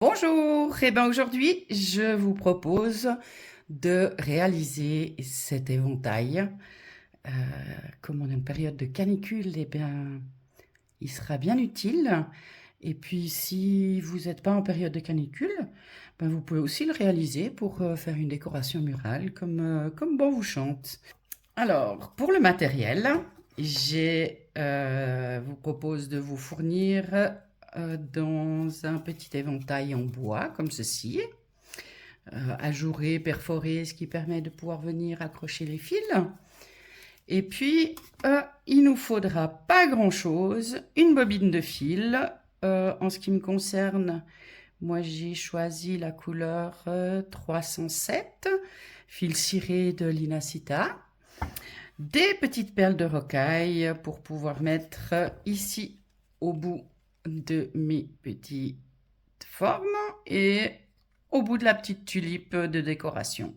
Bonjour, et bien aujourd'hui je vous propose de réaliser cet éventail. Euh, Comme on a une période de canicule, eh bien, il sera bien utile. Et puis si vous n'êtes pas en période de canicule, ben, vous pouvez aussi le réaliser pour faire une décoration murale comme bon vous chante. Alors, pour le matériel, vous propose de vous fournir dans un petit éventail en bois, comme ceci, ajouré, perforé, ce qui permet de pouvoir venir accrocher les fils. Et puis, il nous faudra pas grand-chose, une bobine de fil. En ce qui me concerne, moi j'ai choisi la couleur 307, fil ciré de Linacita. Des petites perles de rocaille pour pouvoir mettre ici au bout de mes petites formes et au bout de la petite tulipe de décoration.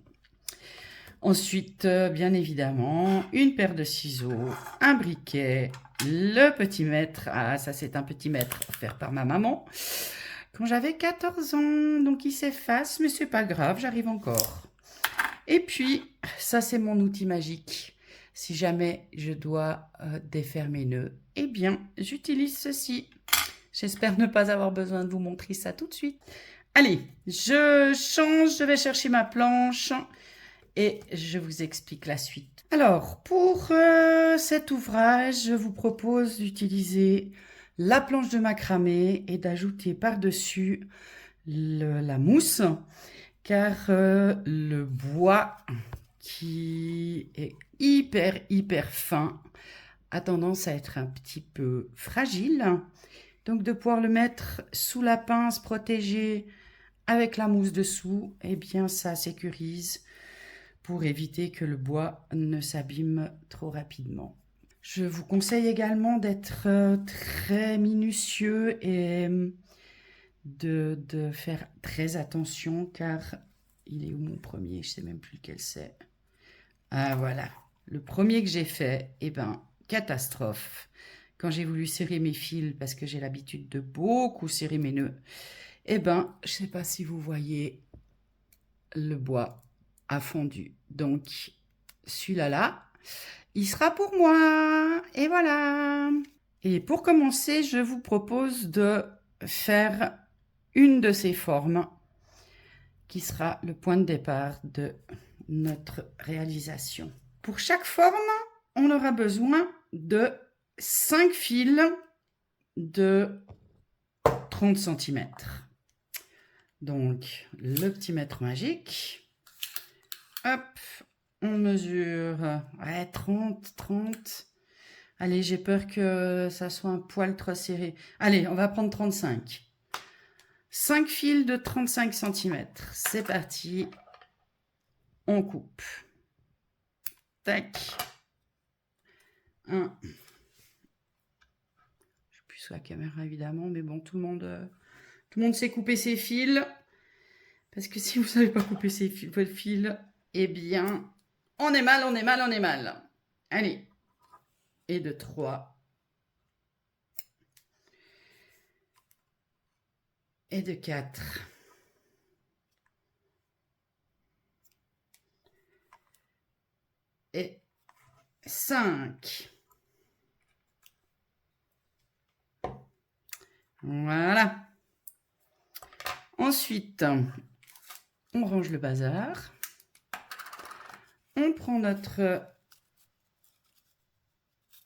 Ensuite, bien évidemment, une paire de ciseaux, un briquet, le petit mètre. Ah, ça c'est un petit mètre offert par ma maman quand j'avais 14 ans. Donc il s'efface, mais c'est pas grave, j'arrive encore. Et puis, ça c'est mon outil magique. Si jamais je dois défaire mes nœuds, eh bien, j'utilise ceci. J'espère ne pas avoir besoin de vous montrer ça tout de suite. Allez, je change, je vais chercher ma planche et je vous explique la suite. Alors, pour cet ouvrage, je vous propose d'utiliser la planche de macramé et d'ajouter par-dessus la mousse, car le bois qui est hyper fin a tendance à être un petit peu fragile. Donc de pouvoir le mettre sous la pince protégée avec la mousse dessous, eh bien ça sécurise pour éviter que le bois ne s'abîme trop rapidement. Je vous conseille également d'être très minutieux et de faire très attention, car il est où mon premier? Je sais même plus lequel c'est. Ah voilà, le premier que j'ai fait, eh ben, catastrophe. Quand j'ai voulu serrer mes fils, parce que j'ai l'habitude de beaucoup serrer mes nœuds, eh ben, je sais pas si vous voyez, le bois a fondu. Donc, celui-là, il sera pour moi. Et voilà. Et pour commencer, je vous propose de faire une de ces formes qui sera le point de départ de notre réalisation. Pour chaque forme, on aura besoin de 5 fils de 30 cm. Donc, le petit mètre magique. Hop, on mesure 30. Allez, j'ai peur que ça soit un poil trop serré. Allez, on va prendre 35. 5 fils de 35 cm. C'est parti. On coupe. Tac. Un. Je suis plus sur la caméra évidemment, mais bon, tout le monde sait couper ses fils. Parce que si vous ne savez pas couper votre fil, eh bien, on est mal. Allez. Et de 3. Et de 4. Et 5. Voilà. Ensuite, on range le bazar. On prend notre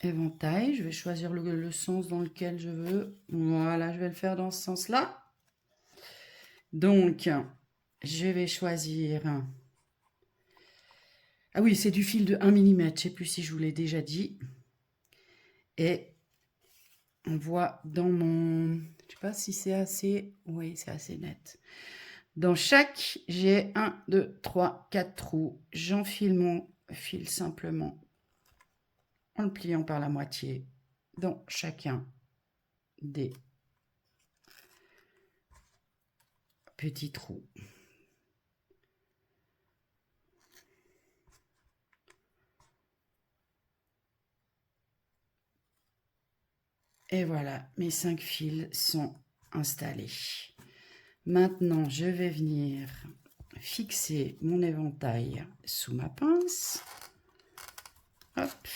éventail. Je vais choisir le sens dans lequel je veux. Voilà, je vais le faire dans ce sens-là. Donc, je vais choisir... Ah oui, c'est du fil de 1 mm. Je ne sais plus si je vous l'ai déjà dit. Et on voit dans mon... Je ne sais pas si c'est assez... Oui, c'est assez net. Dans chaque, j'ai 1, 2, 3, 4 trous. J'enfile mon fil simplement en le pliant par la moitié dans chacun des petits trous. Et voilà, mes 5 fils sont installés. Maintenant, je vais venir fixer mon éventail sous ma pince. Hop.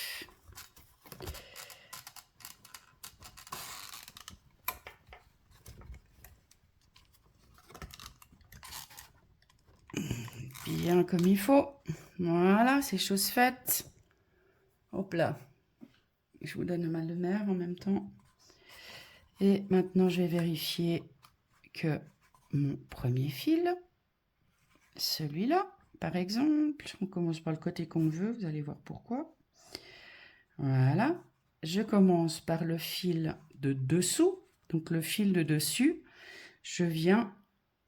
Bien comme il faut. Voilà, c'est chose faite. Hop là. Je vous donne le mal de mer en même temps. Et maintenant, je vais vérifier que mon premier fil, celui-là, par exemple, on commence par le côté qu'on veut, vous allez voir pourquoi. Voilà. Je commence par le fil de dessous, donc le fil de dessus. Je viens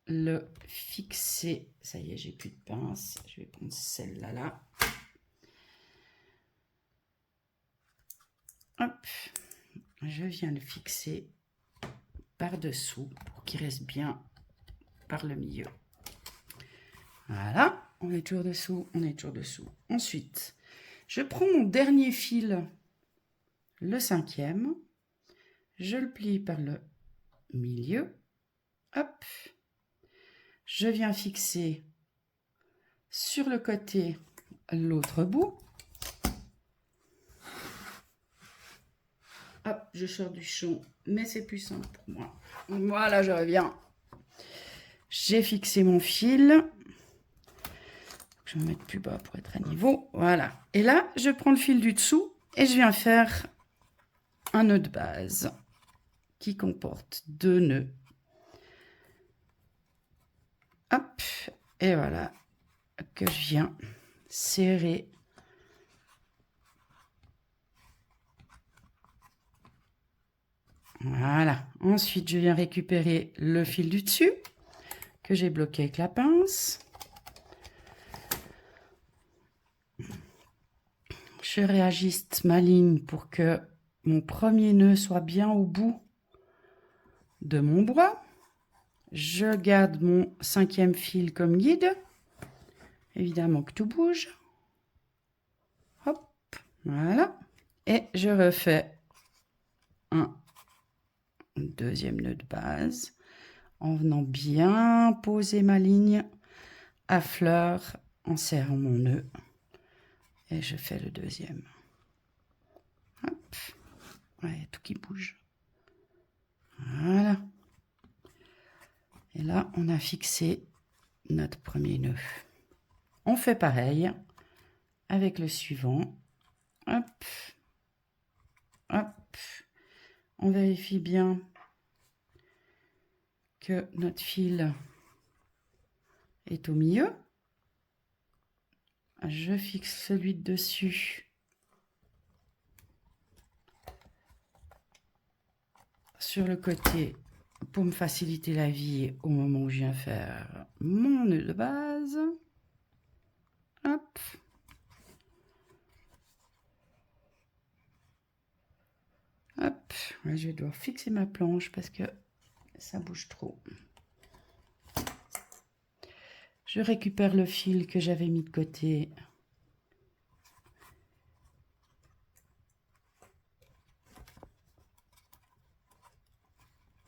le fixer. Ça y est, j'ai plus de pince. Je vais prendre celle-là là. Hop. Je viens le fixer par dessous pour qu'il reste bien par le milieu. Voilà, on est toujours dessous, on est toujours dessous. Ensuite, je prends mon dernier fil, le 5e, je le plie par le milieu. Hop. Je viens fixer sur le côté l'autre bout. Hop, je sors du champ, mais c'est plus simple pour moi. Voilà, je reviens. J'ai fixé mon fil. Je vais me mettre plus bas pour être à niveau. Voilà. Et là, je prends le fil du dessous et je viens faire un nœud de base qui comporte 2 nœuds. Hop, et voilà, que je viens serrer. Voilà. Ensuite, je viens récupérer le fil du dessus que j'ai bloqué avec la pince. Je réajuste ma ligne pour que mon premier nœud soit bien au bout de mon bois. Je garde mon 5e fil comme guide. Évidemment que tout bouge. Hop, voilà. Et je refais un deuxième nœud de base en venant bien poser ma ligne à fleur en serrant mon nœud. Et je fais le deuxième. Hop. Ouais, tout qui bouge. Voilà. Et là, on a fixé notre premier nœud. On fait pareil avec le suivant. Hop. Hop. On vérifie bien que notre fil est au milieu. Je fixe celui de dessus sur le côté pour me faciliter la vie au moment où je viens faire mon nœud de base. Hop. Hop. Ouais, je vais devoir fixer ma planche parce que ça bouge trop. Je récupère le fil que j'avais mis de côté.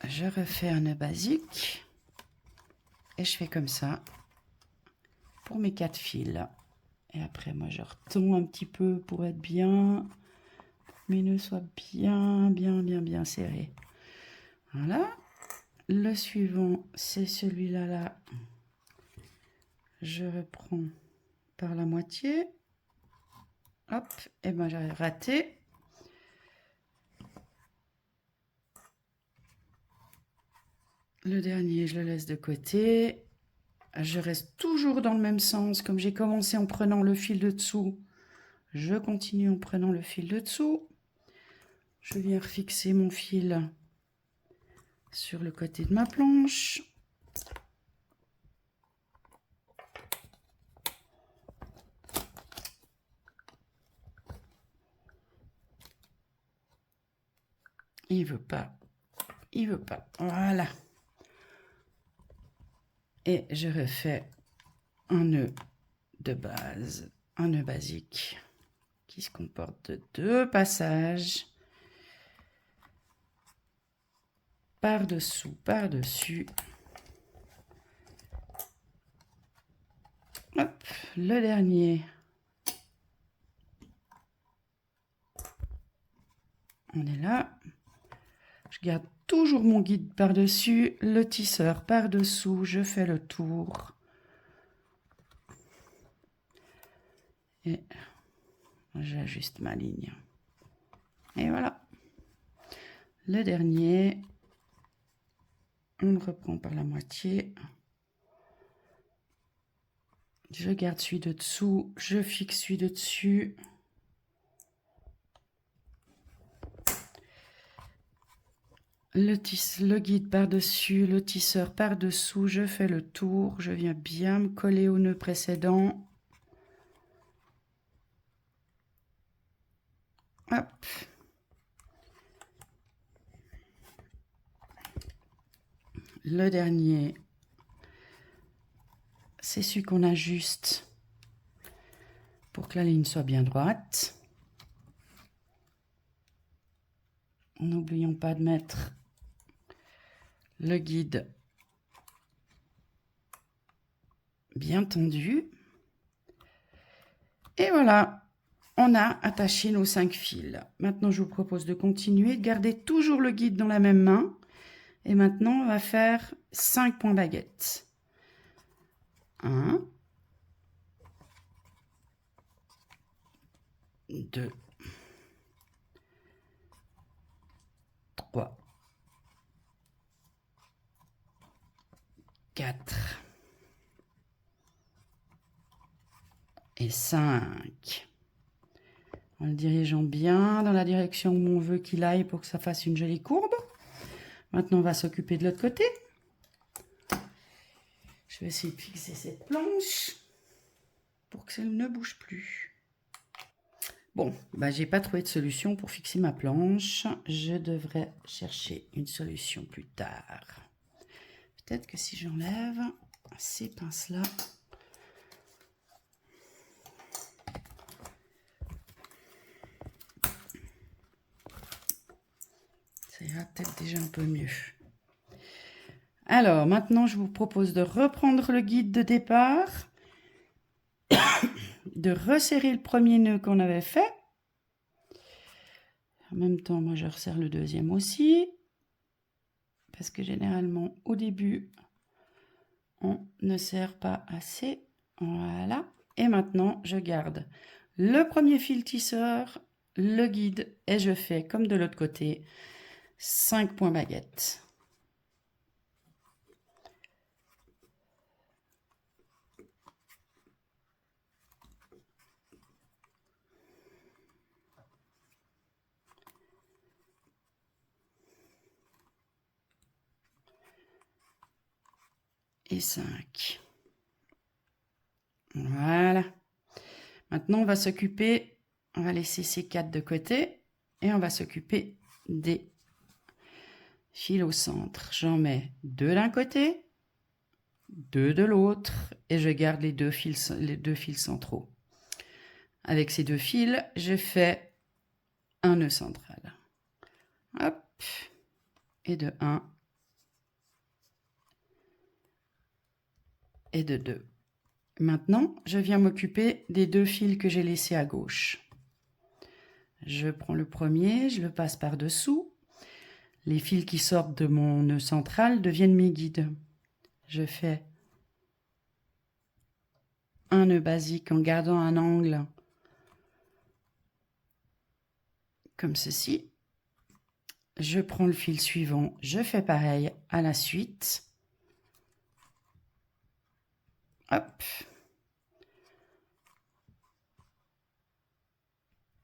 Je refais un nœud basique et je fais comme ça pour mes 4 fils. Et après, moi, je retends un petit peu pour être bien. Mes nœuds soient bien serrés. Voilà. Le suivant, c'est celui-là. Là. Je reprends par la moitié. Hop, et ben j'ai raté. Le dernier, je le laisse de côté. Je reste toujours dans le même sens. Comme j'ai commencé en prenant le fil de dessous, je continue en prenant le fil de dessous. Je viens fixer mon fil sur le côté de ma planche. Il veut pas. Il veut pas. Voilà. Et je refais un nœud de base, un nœud basique qui se comporte de 2 passages par-dessous, par-dessus. le dernier. On est là. Je garde toujours mon guide par-dessus, le tisseur par-dessous, je fais le tour. Et j'ajuste ma ligne. Et voilà. Le dernier, on le reprend par la moitié. Je garde celui de dessous, je fixe celui de dessus. Le guide par-dessus, le tisseur par-dessous, je fais le tour, je viens bien me coller au nœud précédent. Hop. Le dernier, c'est celui qu'on ajuste pour que la ligne soit bien droite. N'oublions pas de mettre le guide bien tendu. Et voilà, on a attaché nos 5 fils. Maintenant, je vous propose de continuer, de garder toujours le guide dans la même main. Et maintenant, on va faire 5 points baguettes. 1, 2, 3, 4 et 5. En le dirigeant bien dans la direction où on veut qu'il aille pour que ça fasse une jolie courbe. Maintenant, on va s'occuper de l'autre côté. Je vais essayer de fixer cette planche pour que ça ne bouge plus. Bon, bah, j'ai pas trouvé de solution pour fixer ma planche. Je devrais chercher une solution plus tard. Peut-être que si j'enlève ces pinces-là, ça ira peut-être déjà un peu mieux. Alors, maintenant, je vous propose de reprendre le guide de départ, de resserrer le premier nœud qu'on avait fait. En même temps, moi, je resserre le deuxième aussi, parce que généralement, au début, on ne serre pas assez. Voilà. Et maintenant, je garde le premier fil tisseur, le guide, et je fais, comme de l'autre côté, 5 points baguettes. Et 5. Voilà. Maintenant, on va s'occuper, on va laisser ces 4 de côté et on va s'occuper des fils au centre. J'en mets 2 d'un côté, 2 de l'autre et je garde les deux fils centraux. Avec ces 2 fils, je fais un nœud central. Hop. Et de 1 et de 2. Maintenant, je viens m'occuper des 2 fils que j'ai laissés à gauche. Je prends le premier, je le passe par-dessous. Les fils qui sortent de mon nœud central deviennent mes guides. Je fais un nœud basique en gardant un angle comme ceci. Je prends le fil suivant, je fais pareil à la suite. Hop.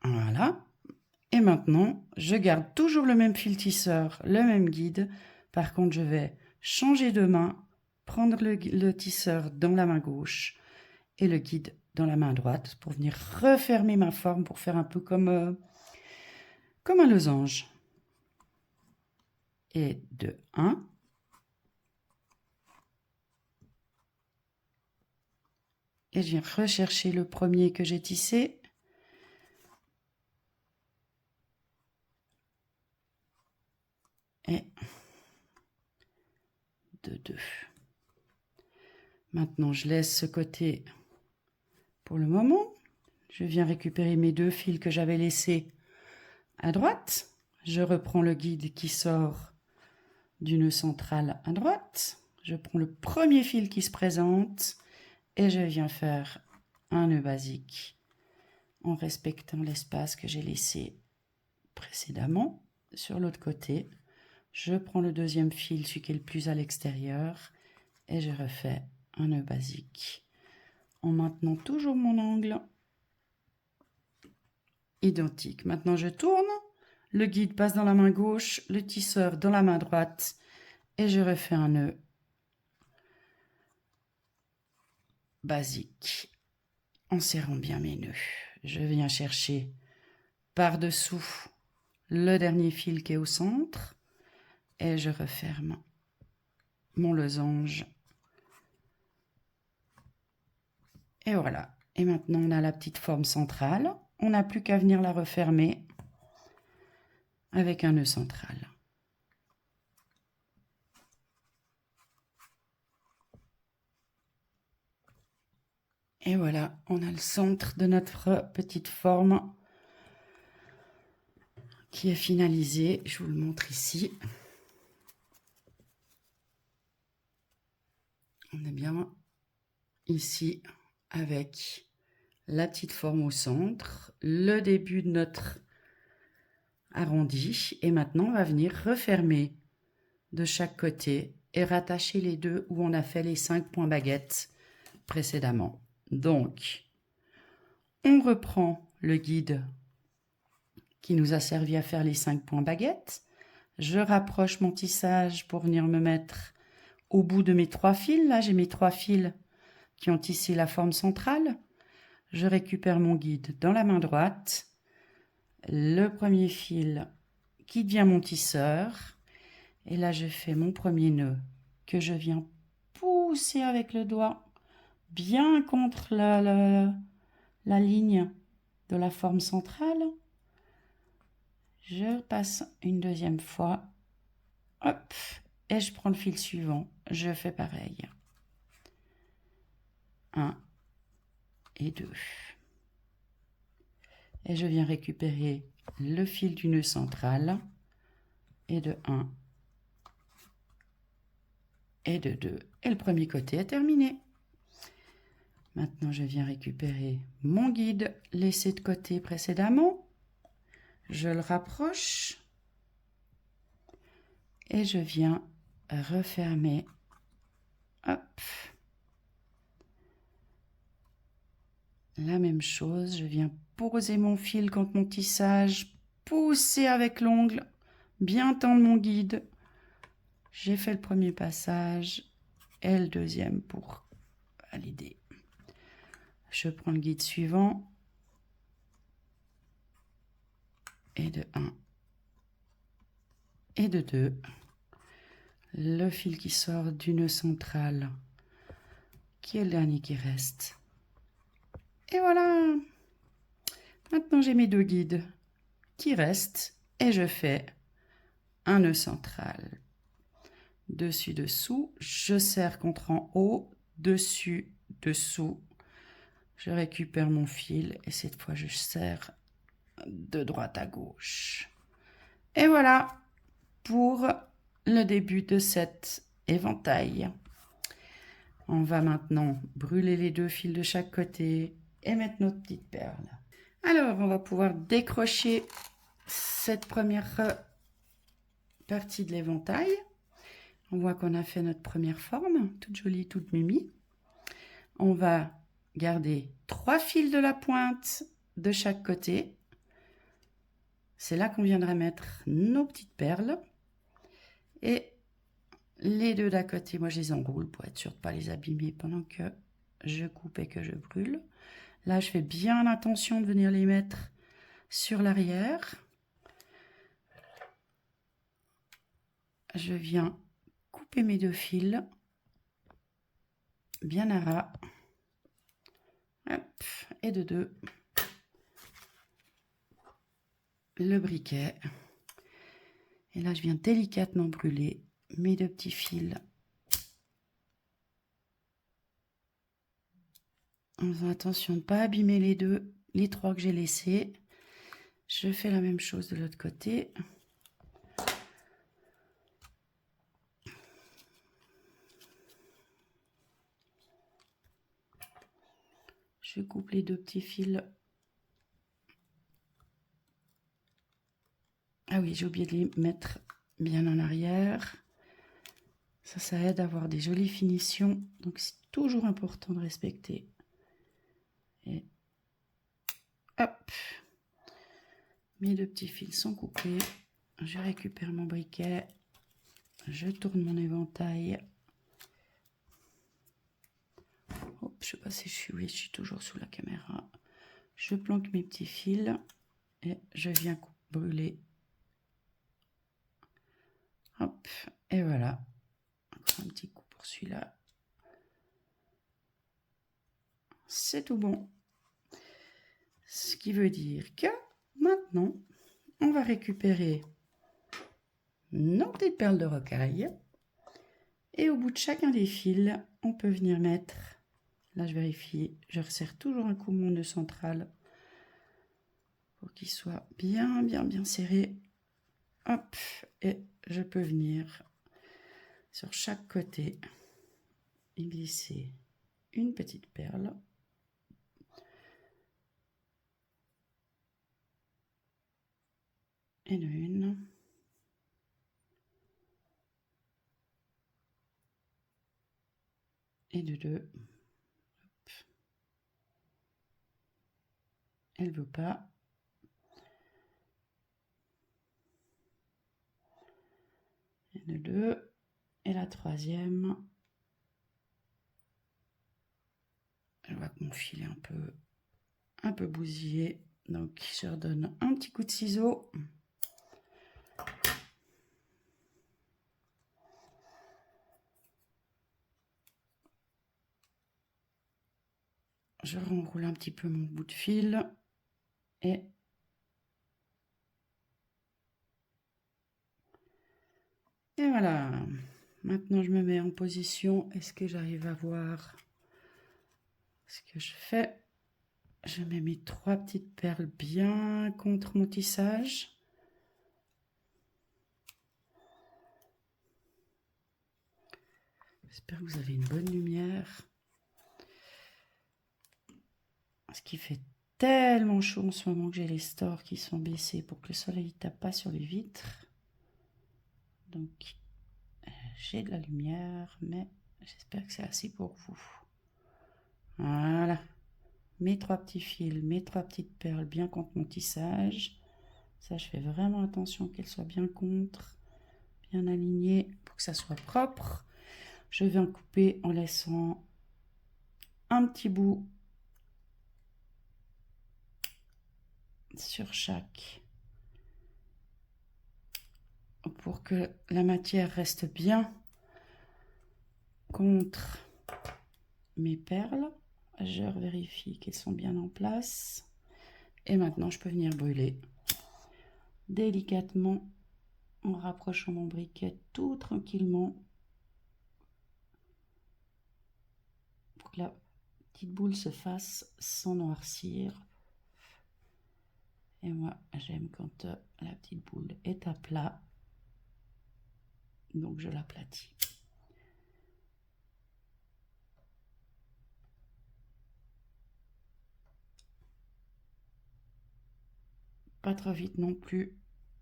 Voilà. Et maintenant, je garde toujours le même fil tisseur, le même guide. Par contre, je vais changer de main, prendre le tisseur dans la main gauche et le guide dans la main droite pour venir refermer ma forme pour faire un peu comme un losange. Et de 1. Et je viens rechercher le premier que j'ai tissé. Et de 2. Maintenant, je laisse ce côté pour le moment. Je viens récupérer mes 2 fils que j'avais laissés à droite. Je reprends le guide qui sort du nœud central à droite. Je prends le premier fil qui se présente et je viens faire un nœud basique en respectant l'espace que j'ai laissé précédemment. Sur l'autre côté, je prends le deuxième fil, celui qui est le plus à l'extérieur, et je refais un nœud basique en maintenant toujours mon angle identique. Maintenant je tourne, le guide passe dans la main gauche, le tisseur dans la main droite, et je refais un nœud basique en serrant bien mes nœuds. Je viens chercher par-dessous le dernier fil qui est au centre et je referme mon losange. Et voilà. Et maintenant, on a la petite forme centrale. On n'a plus qu'à venir la refermer avec un nœud central. Et voilà, on a le centre de notre petite forme qui est finalisée. Je vous le montre ici. On est bien ici avec la petite forme au centre, le début de notre arrondi. Et maintenant, on va venir refermer de chaque côté et rattacher les deux où on a fait les 5 points baguettes précédemment. Donc, on reprend le guide qui nous a servi à faire les 5 points baguettes. Je rapproche mon tissage pour venir me mettre au bout de mes 3 fils. Là, j'ai mes 3 fils qui ont tissé la forme centrale. Je récupère mon guide dans la main droite. Le premier fil qui devient mon tisseur. Et là, je fais mon premier nœud que je viens pousser avec le doigt bien contre la ligne de la forme centrale. Je passe une deuxième fois. Hop, et je prends le fil suivant. Je fais pareil. 1 et 2. Et je viens récupérer le fil du nœud central et de 1 et de 2. Et le premier côté est terminé. Maintenant, je viens récupérer mon guide laissé de côté précédemment. Je le rapproche et je viens refermer. Hop. La même chose, je viens poser mon fil contre mon tissage, pousser avec l'ongle, bien tendre mon guide. J'ai fait le premier passage et le deuxième pour valider. Je prends le guide suivant et de 1 et de 2. Le fil qui sort du nœud central qui est le dernier qui reste. Et voilà. Maintenant, j'ai mes 2 guides qui restent et je fais un nœud central. Dessus, dessous, je serre contre en haut, dessus, dessous. Je récupère mon fil et cette fois, je serre de droite à gauche. Et voilà pour le début de cet éventail. On va maintenant brûler les 2 fils de chaque côté et mettre notre petite perle. Alors, on va pouvoir décrocher cette première partie de l'éventail. On voit qu'on a fait notre première forme, toute jolie, toute mimi. On va garder 3 fils de la pointe de chaque côté. C'est là qu'on viendra mettre nos petites perles. Et les 2 d'à côté, moi je les enroule pour être sûr de ne pas les abîmer pendant que je coupe et que je brûle. Là, je fais bien attention de venir les mettre sur l'arrière. Je viens couper mes 2 fils bien à ras. Hop, et de 2. Le briquet. Et là, je viens délicatement brûler mes 2 petits fils En faisant attention de ne pas abîmer les 3 que j'ai laissés. Je fais la même chose de l'autre côté. Je coupe les 2 petits fils. Ah oui, j'ai oublié de les mettre bien en arrière. Ça aide à avoir des jolies finitions. Donc, c'est toujours important de respecter. Et hop, mes 2 petits fils sont coupés. Je récupère mon briquet. Je tourne mon éventail. Hop, je sais pas si je suis... Oui, je suis toujours sous la caméra. Je planque mes petits fils et je viens brûler. Hop, et voilà. Encore un petit coup pour celui-là. C'est tout bon. Ce qui veut dire que maintenant, on va récupérer nos petites perles de rocaille. Et au bout de chacun des fils, on peut venir mettre... Là, je vérifie. Je resserre toujours un coup mon nœud central pour qu'il soit bien serré. Hop, et je peux venir sur chaque côté et glisser une petite perle. Et de une. Et de deux. Hop. Elle veut pas. Et de deux. Et la troisième. Je vois que mon fil est un peu bousillé. Donc je redonne un petit coup de ciseau. Je renroule un petit peu mon bout de fil. Et voilà. Maintenant, je me mets en position. Est-ce que j'arrive à voir ce que je fais? Je mets mes 3 petites perles bien contre mon tissage. J'espère que vous avez une bonne lumière. Ce qui fait tellement chaud en ce moment que j'ai les stores qui sont baissés pour que le soleil ne tape pas sur les vitres. Donc, j'ai de la lumière, mais j'espère que c'est assez pour vous. Voilà. Mes 3 petits fils, mes 3 petites perles bien contre mon tissage. Ça, je fais vraiment attention qu'elles soient bien contre, bien alignées pour que ça soit propre. Je vais en couper en laissant un petit bout sur chaque pour que la matière reste bien contre mes perles. Je vérifie qu'elles sont bien en place. Et maintenant, je peux venir brûler délicatement en rapprochant mon briquet tout tranquillement pour que la petite boule se fasse sans noircir. Et moi, j'aime quand la petite boule est à plat. Donc, je l'aplatis. Pas trop vite non plus,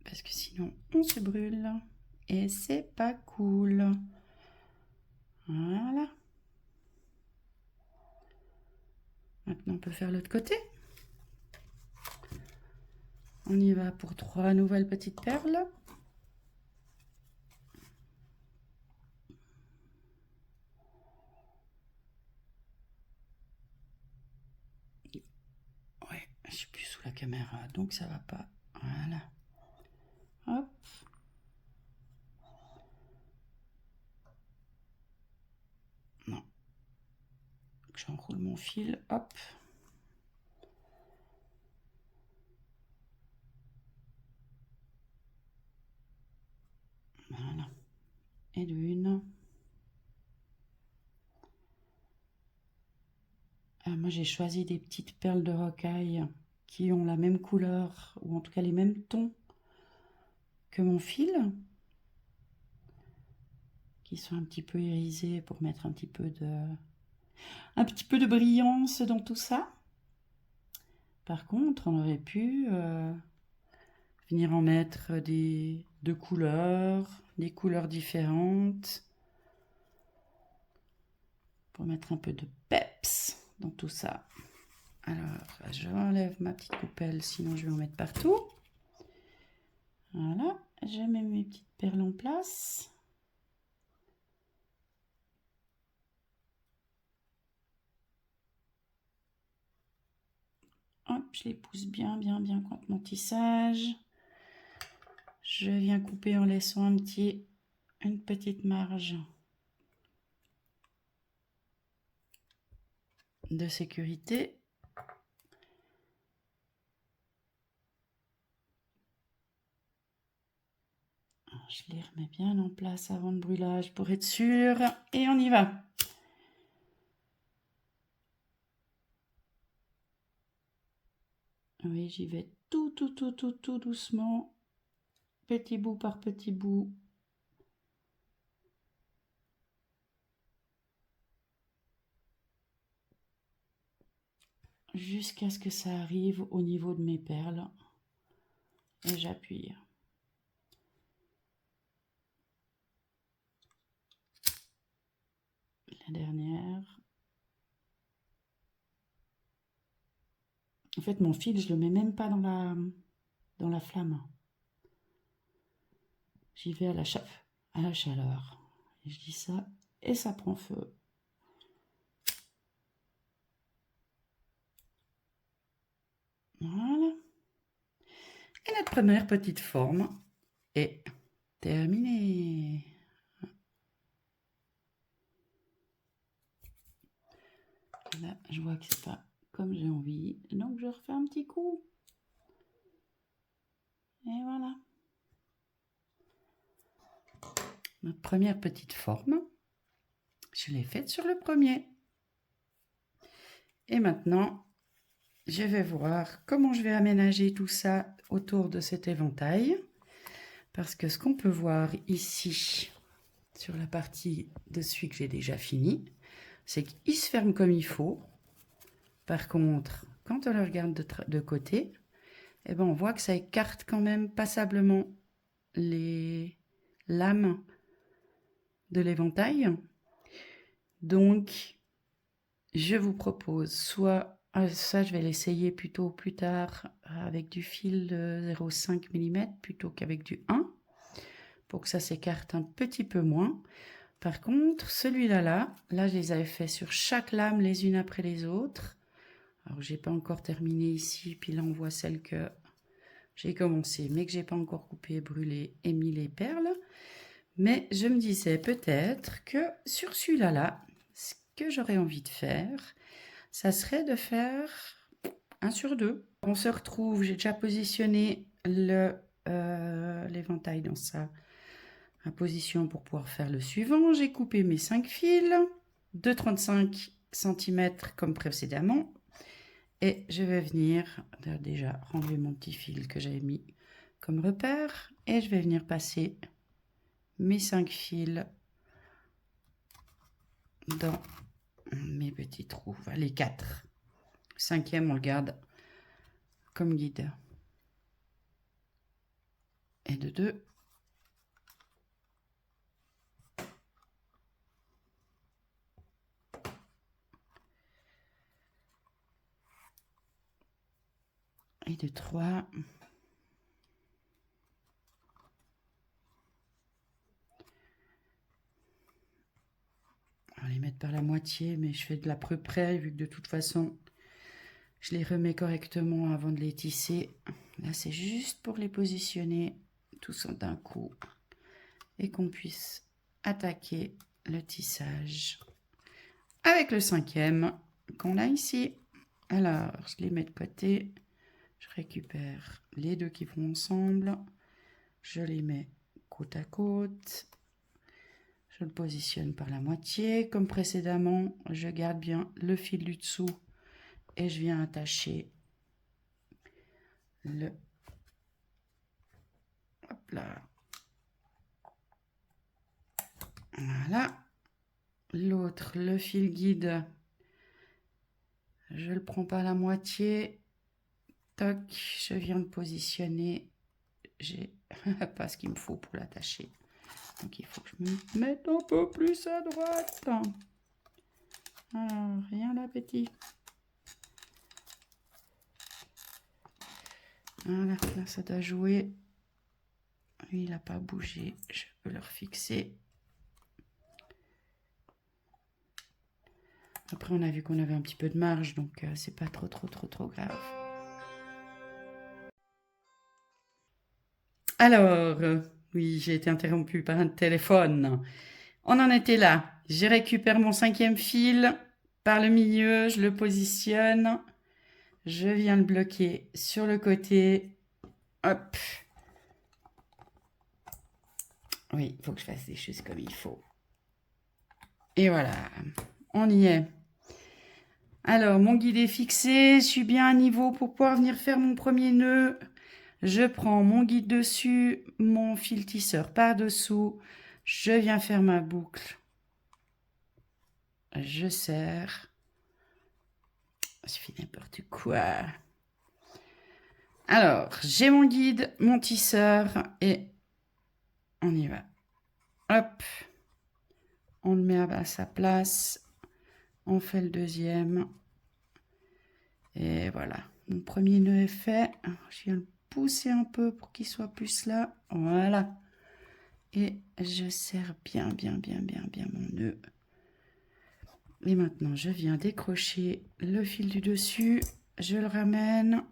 parce que sinon, on se brûle. Et c'est pas cool. Voilà. Maintenant, on peut faire l'autre côté. On y va pour 3 nouvelles petites perles. Ouais, je suis plus sous la caméra, donc ça va pas. Voilà. Hop. Non. J'enroule mon fil. Hop. Voilà. Et de une. Moi, j'ai choisi des petites perles de rocaille qui ont la même couleur, ou en tout cas les mêmes tons que mon fil, qui sont un petit peu irisées pour mettre un petit peu de brillance dans tout ça. Par contre, on aurait pu venir en mettre de couleurs, des couleurs différentes, pour mettre un peu de peps dans tout ça. Alors, j'enlève ma petite coupelle, sinon je vais en mettre partout. Voilà, je mets mes petites perles en place. Hop, je les pousse bien contre mon tissage. Je viens couper en laissant une petite marge de sécurité. Je les remets bien en place avant le brûlage pour être sûr. Et on y va. Oui, j'y vais tout doucement. Petit bout par petit bout. Jusqu'à ce que ça arrive au niveau de mes perles. Et j'appuie. La dernière. En fait, mon fil, je le mets même pas dans la flamme. J'y vais à la chaleur. Et je dis ça, et ça prend feu. Voilà. Et notre première petite forme est terminée. Là, je vois que c'est pas comme j'ai envie, donc je refais un petit coup. Et voilà. Notre première petite forme, je l'ai faite sur le premier. Et maintenant, je vais voir comment je vais aménager tout ça autour de cet éventail. Parce que ce qu'on peut voir ici, sur la partie de celui que j'ai déjà fini, c'est qu'il se ferme comme il faut. Par contre, quand on le regarde de côté, eh ben on voit que ça écarte quand même passablement les lames de l'éventail. Donc, je vous propose soit, ça je vais l'essayer plutôt plus tard avec du fil de 0,5 mm plutôt qu'avec du 1, pour que ça s'écarte un petit peu moins. Par contre, celui-là, là, je les avais fait sur chaque lame les unes après les autres. Alors, j'ai pas encore terminé ici, puis là, on voit celle que j'ai commencé, mais que j'ai pas encore coupé, brûlé et mis les perles. Mais je me disais peut-être que sur celui-là, ce que j'aurais envie de faire, ça serait de faire 1 sur 2. On se retrouve, j'ai déjà positionné l'éventail dans sa position pour pouvoir faire le suivant. J'ai coupé mes 5 fils de 35 cm comme précédemment. Et je vais venir déjà renlever mon petit fil que j'avais mis comme repère. Et je vais venir passer mes 5 fils dans mes petits trous. Enfin, les 4. Le 5e, on le garde comme guide. Et de 2. Et de 3. On va les mettre par la moitié, mais je fais de l'à peu près, vu que de toute façon, je les remets correctement avant de les tisser. Là, c'est juste pour les positionner tous d'un coup et qu'on puisse attaquer le tissage avec le 5e qu'on a ici. Alors, je les mets de côté. Je récupère les deux qui vont ensemble. Je les mets côte à côte. Je le positionne par la moitié. Comme précédemment, je garde bien le fil du dessous et je viens attacher le... Hop là. Voilà. L'autre, le fil guide, je le prends pas à la moitié. Toc, je viens de positionner. J'ai pas ce qu'il me faut pour l'attacher. Donc il faut que je me mette un peu plus à droite. Alors, rien d'appétit. Voilà, là ça doit jouer. Lui, il n'a pas bougé. Je peux le refixer. Après, on a vu qu'on avait un petit peu de marge, donc c'est pas trop grave. Alors, oui, j'ai été interrompue par un téléphone. On en était là. Je récupère mon 5e fil par le milieu, je le positionne. Je viens le bloquer sur le côté. Hop. Oui, il faut que je fasse des choses comme il faut. Et voilà, on y est. Alors, mon guide est fixé. Je suis bien à niveau pour pouvoir venir faire mon premier nœud. Je prends mon guide dessus, mon fil tisseur par-dessous. Je viens faire ma boucle. Je serre. Je fais n'importe quoi. Alors, j'ai mon guide, mon tisseur et on y va. Hop. On le met à sa place. On fait le deuxième. Et voilà. Mon premier nœud est fait. Je viens le pousser un peu pour qu'il soit plus là. Voilà. Et je serre bien mon nœud. Et maintenant, je viens décrocher le fil du dessus. Je le ramène.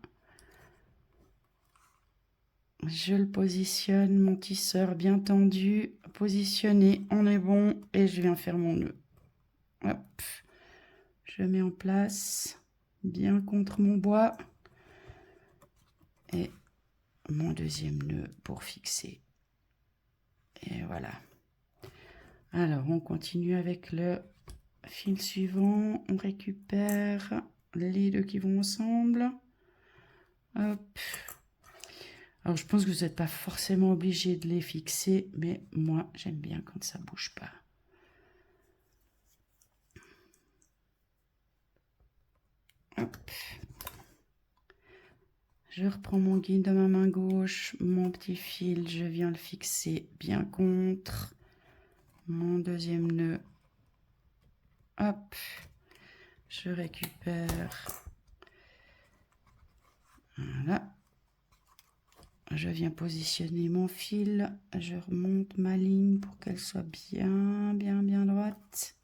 Je le positionne, mon tisseur bien tendu, positionné, on est bon. Et je viens faire mon nœud. Hop. Je mets en place, bien contre mon bois. Et mon deuxième nœud pour fixer. Et voilà. Alors, on continue avec le fil suivant. On récupère les deux qui vont ensemble. Hop. Alors, je pense que vous n'êtes pas forcément obligé de les fixer, mais moi, j'aime bien quand ça ne bouge pas. Hop. Je reprends mon guide dans ma main gauche, mon petit fil, je viens le fixer bien contre. Mon deuxième nœud. Hop. Je récupère. Voilà. Je viens positionner mon fil, je remonte ma ligne pour qu'elle soit bien droite.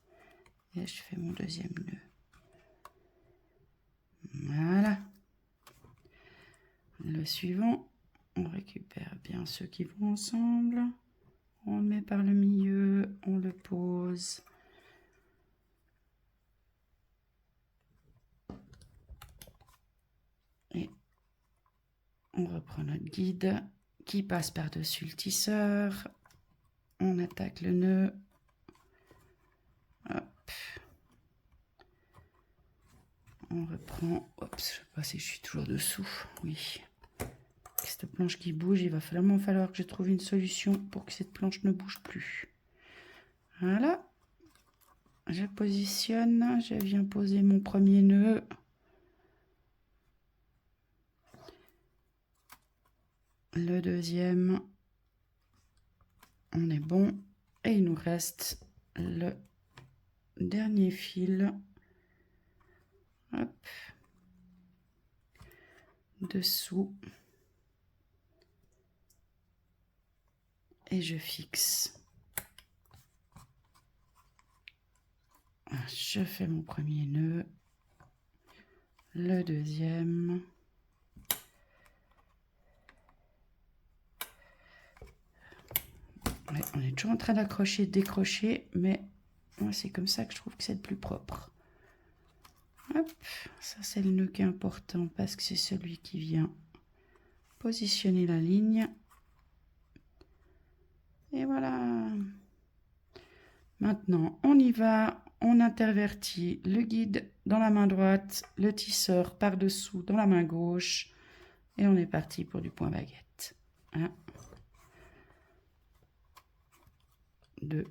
Et je fais mon deuxième nœud. Voilà. Le suivant, on récupère bien ceux qui vont ensemble. On le met par le milieu, on le pose. Et on reprend notre guide qui passe par-dessus le tisseur. On attaque le nœud. Hop. On reprend. Hop, je sais pas si je suis toujours dessous. Oui. Cette planche qui bouge, il va vraiment falloir que je trouve une solution pour que cette planche ne bouge plus. Voilà. Je positionne. Je viens poser mon premier nœud. Le deuxième. On est bon. Et il nous reste le dernier fil. Hop. Dessous. Et je fixe. Je fais mon premier nœud. Le deuxième. Ouais, on est toujours en train d'accrocher, de décrocher, mais moi c'est comme ça que je trouve que c'est le plus propre. Hop, ça c'est le nœud qui est important parce que c'est celui qui vient positionner la ligne. Et voilà. Maintenant, on y va. on intervertit le guide dans la main droite, le tisseur par-dessous dans la main gauche, et on est parti pour du point baguette. 1, 2,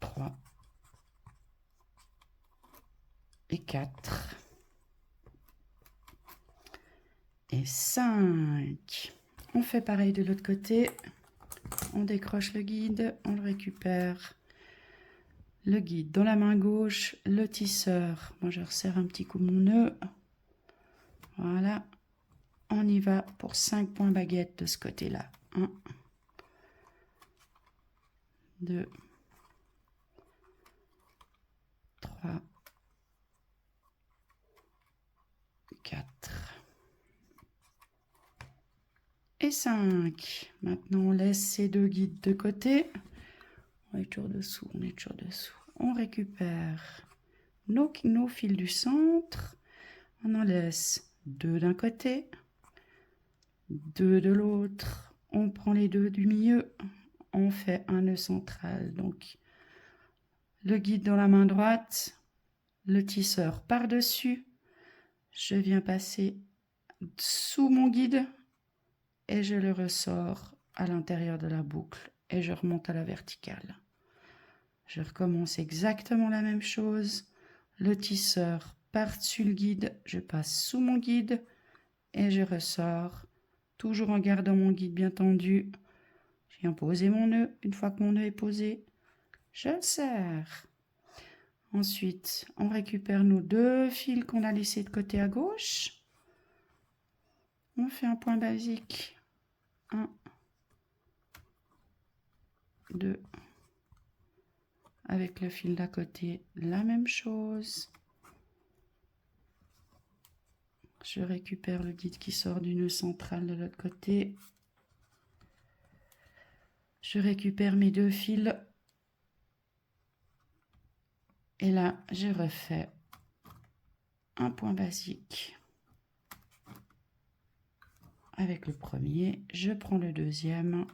3 et 4 et 5. On fait pareil de l'autre côté. On décroche le guide, on le récupère. Le guide dans la main gauche, le tisseur. Moi, je resserre un petit coup mon nœud. Voilà. On y va pour 5 points baguette de ce côté-là. 1, 2, 3, 4 et 5. Maintenant, on laisse ces deux guides de côté. On est toujours dessous, on est toujours dessous. On récupère nos fils du centre. On en laisse 2 d'un côté, 2 de l'autre. On prend les 2 du milieu. On fait un nœud central. Donc, le guide dans la main droite, le tisseur par-dessus. Je viens passer sous mon guide et je le ressors à l'intérieur de la boucle et je remonte à la verticale. Je recommence exactement la même chose. Le tisseur par-dessus le guide, je passe sous mon guide et je ressors, toujours en gardant mon guide bien tendu. Je viens poser mon nœud. Une fois que mon nœud est posé, je le serre. Ensuite, on récupère nos 2 fils qu'on a laissés de côté à gauche. On fait un point basique. 1, 2. Avec le fil d'à côté, la même chose. Je récupère le guide qui sort du nœud central de l'autre côté. Je récupère mes 2 fils. Et là, je refais un point basique. Avec le premier, je prends le deuxième.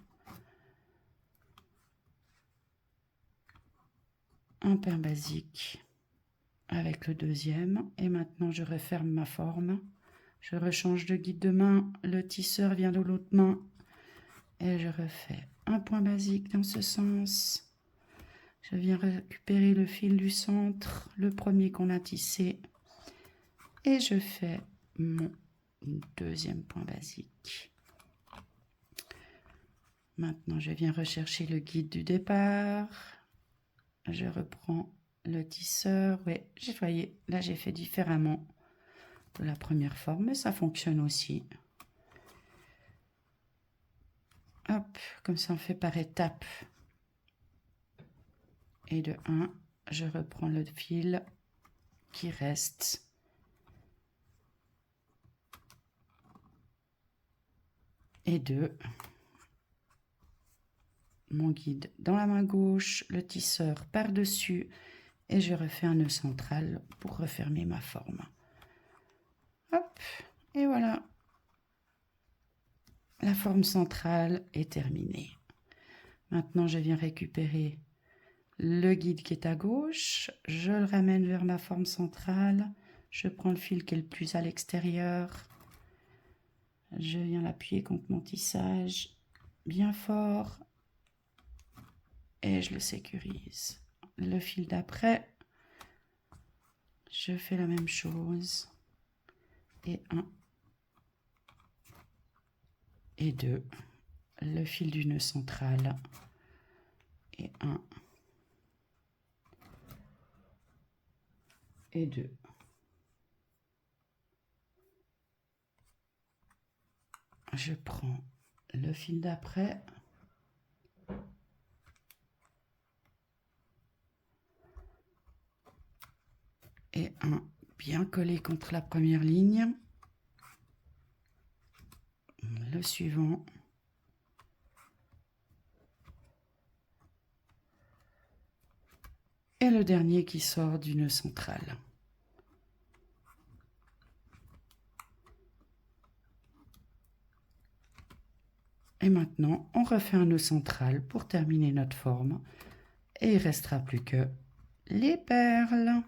Un point basique avec le deuxième. Et maintenant, je referme ma forme. Je rechange de guide de main. Le tisseur vient de l'autre main. Et je refais un point basique dans ce sens. Je viens récupérer le fil du centre, le premier qu'on a tissé. Et je fais mon deuxième point basique. Maintenant, je viens rechercher le guide du départ. Je reprends le tisseur. Oui, vous voyez, là, j'ai fait différemment de la première forme, mais ça fonctionne aussi. Hop, comme ça, on fait par étapes. Et de 1, je reprends le fil qui reste. Et 2, mon guide dans la main gauche, le tisseur par-dessus, et je refais un nœud central pour refermer ma forme. Hop, et voilà. La forme centrale est terminée. Maintenant, je viens récupérer le guide qui est à gauche, je le ramène vers ma forme centrale, je prends le fil qui est le plus à l'extérieur, je viens l'appuyer contre mon tissage bien fort et je le sécurise. Le fil d'après, je fais la même chose et 1 et 2, le fil du nœud central et 1 et 2. Je prends le fil d'après. Et un bien collé contre la première ligne. Le suivant. Et le dernier qui sort du nœud central. Et maintenant, on refait un nœud central pour terminer notre forme. Et il ne restera plus que les perles.